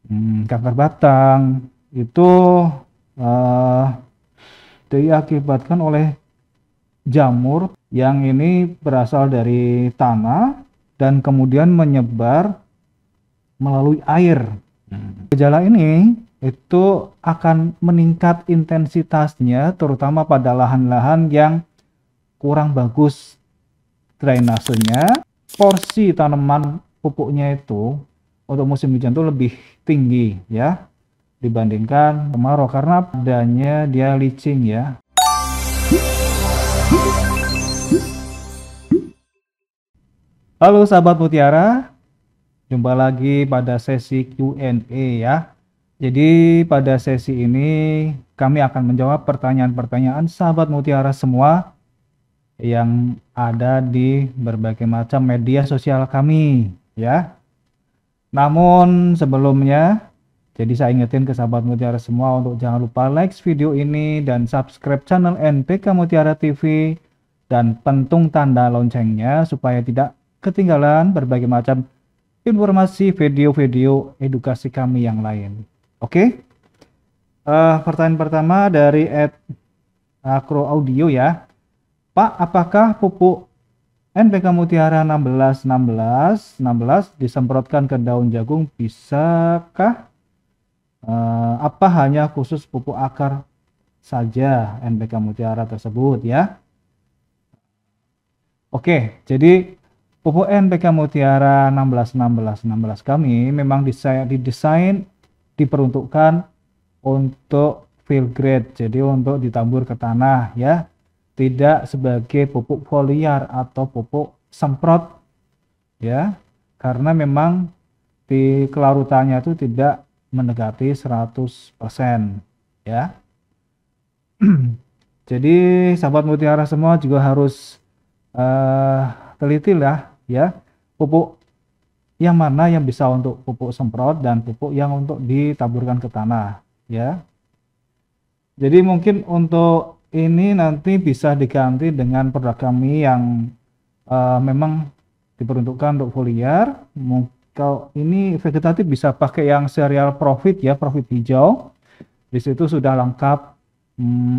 Kanker batang itu eh, diakibatkan oleh jamur yang ini berasal dari tanah dan kemudian menyebar melalui air. Gejala ini itu akan meningkat intensitasnya terutama pada lahan-lahan yang kurang bagus drainasenya. Porsi tanaman pupuknya itu untuk musim hujan itu lebih tinggi ya dibandingkan kemarau karena adanya dia licin ya. Halo sahabat Mutiara, jumpa lagi pada sesi Q&A ya. Jadi pada sesi ini kami akan menjawab pertanyaan-pertanyaan sahabat Mutiara semua yang ada di berbagai macam media sosial kami ya. Namun sebelumnya, jadi saya ingetin ke sahabat Mutiara semua untuk jangan lupa like video ini dan subscribe channel NPK Mutiara TV dan pentung tanda loncengnya supaya tidak ketinggalan berbagai macam informasi video-video edukasi kami yang lain. Oke? Pertanyaan pertama dari @Akro Audio ya. Pak, apakah pupuk NPK Mutiara 16 disemprotkan ke daun jagung bisakah? Apa hanya khusus pupuk akar saja NPK Mutiara tersebut ya? Oke, jadi pupuk NPK Mutiara 16 kami memang didesain diperuntukkan untuk field grade, jadi untuk ditabur ke tanah ya, tidak sebagai pupuk foliar atau pupuk semprot ya, karena memang di kelarutannya itu tidak mendekati 100% ya. Jadi sahabat Mutiara semua juga harus teliti lah ya, pupuk yang mana yang bisa untuk pupuk semprot dan pupuk yang untuk ditaburkan ke tanah ya. Jadi mungkin untuk ini nanti bisa diganti dengan produk kami yang memang diperuntukkan untuk foliar. Kalau ini vegetatif bisa pakai yang serial profit ya, profit hijau. Di situ sudah lengkap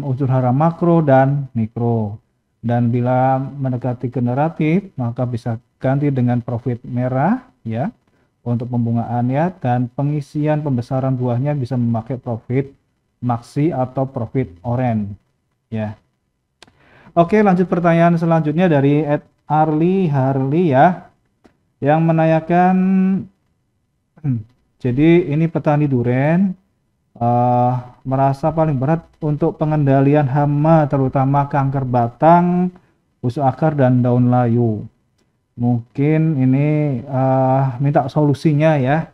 unsur hara makro dan mikro. Dan bila mendekati generatif, maka bisa ganti dengan profit merah ya untuk pembungaannya, dan pengisian pembesaran buahnya bisa memakai profit maxi atau profit orange ya. Oke, lanjut pertanyaan selanjutnya dari Arli Harli ya, yang menanyakan jadi ini petani duren merasa paling berat untuk pengendalian hama terutama kanker batang, busuk akar dan daun layu. Mungkin ini minta solusinya ya.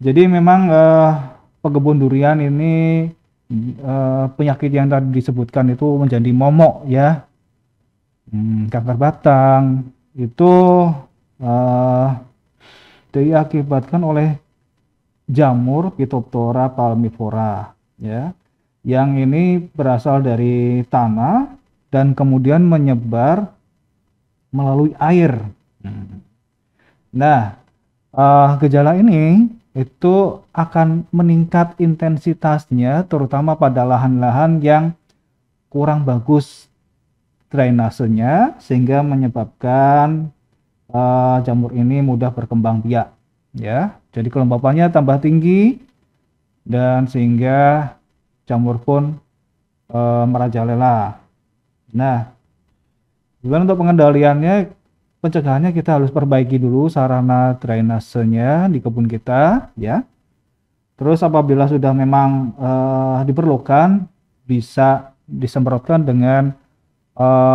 Jadi memang pekebun durian ini penyakit yang tadi disebutkan itu menjadi momok ya. Kanker batang itu diakibatkan oleh jamur Phytophthora palmivora ya, yang ini berasal dari tanah dan kemudian menyebar melalui air. Nah, gejala ini itu akan meningkat intensitasnya terutama pada lahan-lahan yang kurang bagus drainasenya sehingga menyebabkan jamur ini mudah berkembang biak ya. Jadi kelembapannya tambah tinggi dan sehingga jamur pun merajalela. Nah, gimana untuk pengendaliannya? Pencegahannya kita harus perbaiki dulu sarana drainasenya di kebun kita ya. Terus apabila sudah memang diperlukan, bisa disemprotkan dengan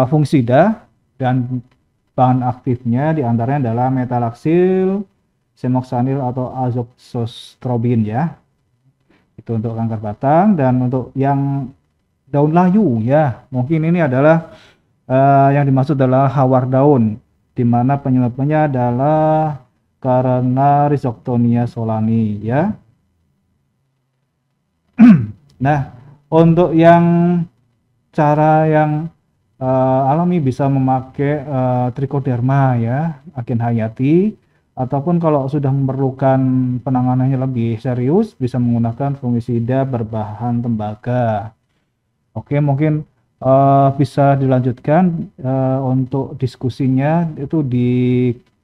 fungisida, dan bahan aktifnya diantaranya adalah metalaxyl, semoxanil atau azoxystrobin ya. Itu untuk kanker batang. Dan untuk yang daun layu ya, mungkin ini adalah yang dimaksud adalah hawar daun, di mana penyebabnya adalah karena Rhizoctonia solani ya. Nah, untuk yang cara yang alami bisa memakai trichoderma ya, agen hayati, Ataupun kalau sudah memerlukan penanganannya lebih serius, bisa menggunakan fungisida berbahan tembaga. Oke, mungkin bisa dilanjutkan untuk diskusinya itu di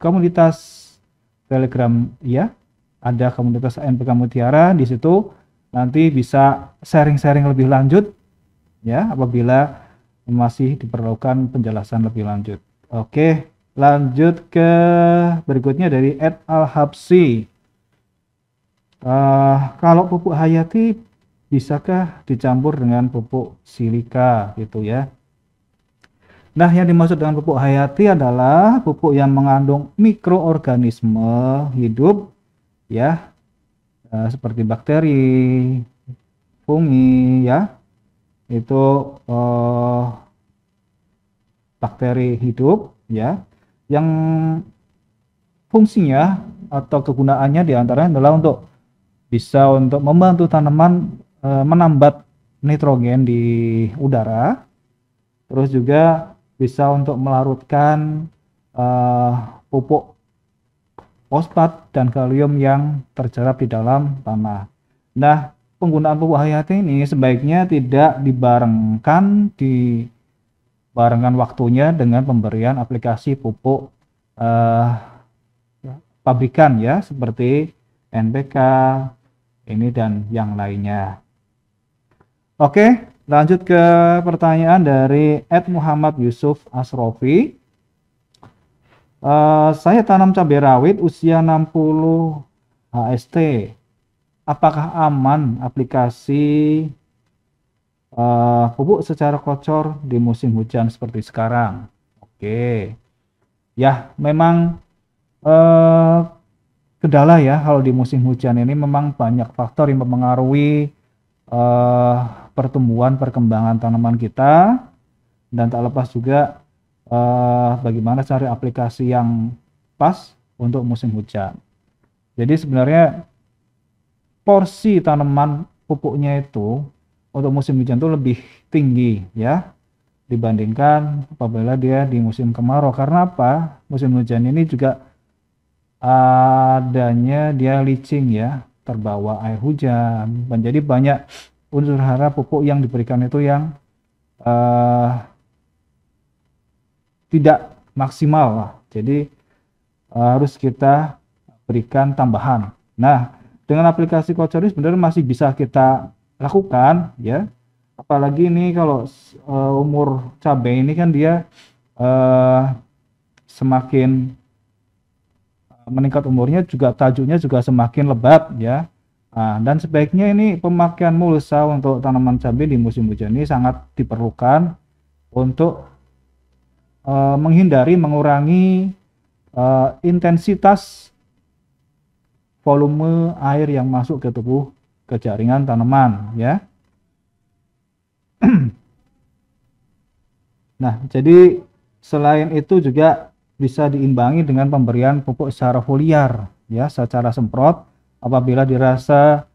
komunitas Telegram ya. Ada komunitas NPK Mutiara di situ. Nanti bisa sharing-sharing lebih lanjut ya apabila masih diperlukan penjelasan lebih lanjut. Oke, lanjut ke berikutnya dari Ed Al-Habsi. Kalau pupuk hayati bisakah dicampur dengan pupuk silika gitu ya? Nah, yang dimaksud dengan pupuk hayati adalah pupuk yang mengandung mikroorganisme hidup ya, seperti bakteri, fungi ya. Itu bakteri hidup ya yang fungsinya atau kegunaannya diantaranya adalah bisa untuk membantu tanaman menambat nitrogen di udara, terus juga bisa untuk melarutkan pupuk fosfat dan kalium yang terjerap di dalam tanah. Nah, penggunaan pupuk hayati ini sebaiknya tidak dibarengkan waktunya dengan pemberian aplikasi pupuk pabrikan ya, seperti NPK ini dan yang lainnya. Oke, lanjut ke pertanyaan dari Ed Muhammad Yusuf Asrofi. Saya tanam cabai rawit usia 60 HST. Apakah aman aplikasi pupuk secara kocor di musim hujan seperti sekarang? Oke, ya memang kendala ya kalau di musim hujan ini memang banyak faktor yang mempengaruhi pertumbuhan perkembangan tanaman kita, dan tak lepas juga bagaimana cari aplikasi yang pas untuk musim hujan. Jadi sebenarnya porsi tanaman pupuknya itu untuk musim hujan itu lebih tinggi ya dibandingkan apabila dia di musim kemarau. Karena apa? Musim hujan ini juga adanya dia licin ya, terbawa air hujan, menjadi banyak unsur hara pupuk yang diberikan itu yang tidak maksimal lah. Jadi harus kita berikan tambahan. Nah, dengan aplikasi kocor ini sebenarnya masih bisa kita lakukan ya. Apalagi ini kalau umur cabai ini kan dia semakin meningkat umurnya juga tajuknya juga semakin lebat ya. Nah, dan sebaiknya ini pemakaian mulsa untuk tanaman cabai di musim hujan ini sangat diperlukan untuk mengurangi intensitas volume air yang masuk ke jaringan tanaman ya. Nah, jadi selain itu juga bisa diimbangi dengan pemberian pupuk secara foliar ya, secara semprot apabila dirasa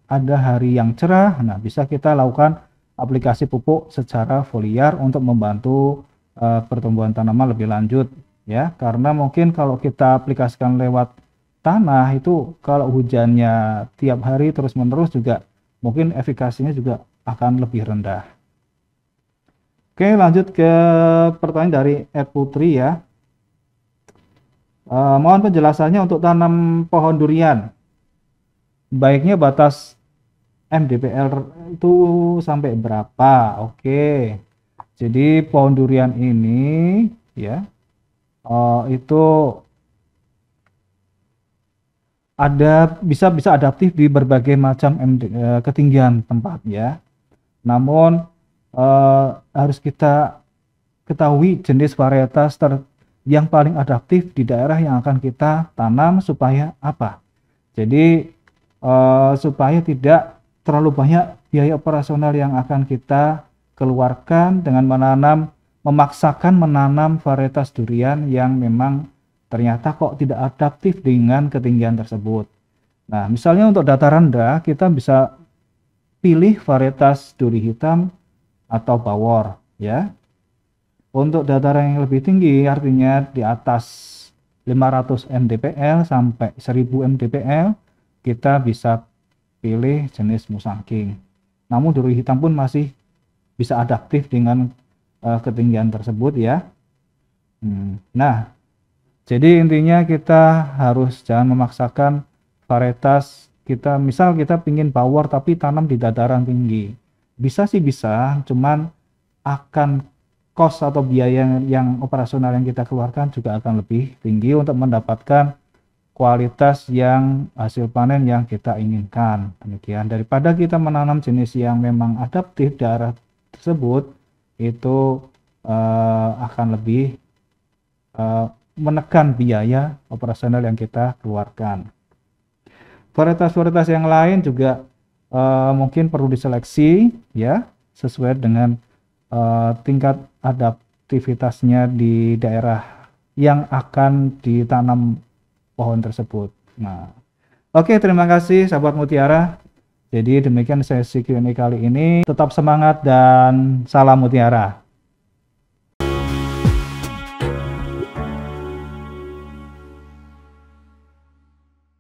ada hari yang cerah. Nah, bisa kita lakukan aplikasi pupuk secara foliar untuk membantu pertumbuhan tanaman lebih lanjut ya, karena mungkin kalau kita aplikasikan lewat tanah itu kalau hujannya tiap hari terus menerus juga mungkin efikasinya juga akan lebih rendah. Oke, lanjut ke pertanyaan dari Ed Putri ya. Mohon penjelasannya untuk tanam pohon durian. Baiknya batas MDPL itu sampai berapa? Oke. Jadi pohon durian ini ya itu bisa adaptif di berbagai macam ketinggian tempat ya. Namun harus kita ketahui jenis varietas yang paling adaptif di daerah yang akan kita tanam supaya apa? Jadi supaya tidak terlalu banyak biaya operasional yang akan kita keluarkan dengan memaksakan menanam varietas durian yang memang ternyata kok tidak adaptif dengan ketinggian tersebut. Nah, misalnya untuk dataran rendah kita bisa pilih varietas duri hitam atau bawor ya. Untuk dataran yang lebih tinggi artinya di atas 500 mdpl sampai 1000 mdpl, kita bisa pilih jenis musangking. Namun duri hitam pun masih bisa adaptif dengan ketinggian tersebut ya. Nah, jadi intinya kita harus jangan memaksakan varietas kita. Misal kita pingin power tapi tanam di dataran tinggi, bisa sih bisa, cuman akan cost atau biaya yang operasional yang kita keluarkan juga akan lebih tinggi untuk mendapatkan kualitas yang hasil panen yang kita inginkan. Demikian, daripada kita menanam jenis yang memang adaptif di area tersebut, itu akan lebih menekan biaya operasional yang kita keluarkan. Varietas-varietas yang lain juga mungkin perlu diseleksi ya, sesuai dengan tingkat adaptivitasnya di daerah yang akan ditanam pohon tersebut. Nah, oke, terima kasih sahabat Mutiara. Jadi demikian sesi Q&A kali ini. Tetap semangat dan salam Mutiara.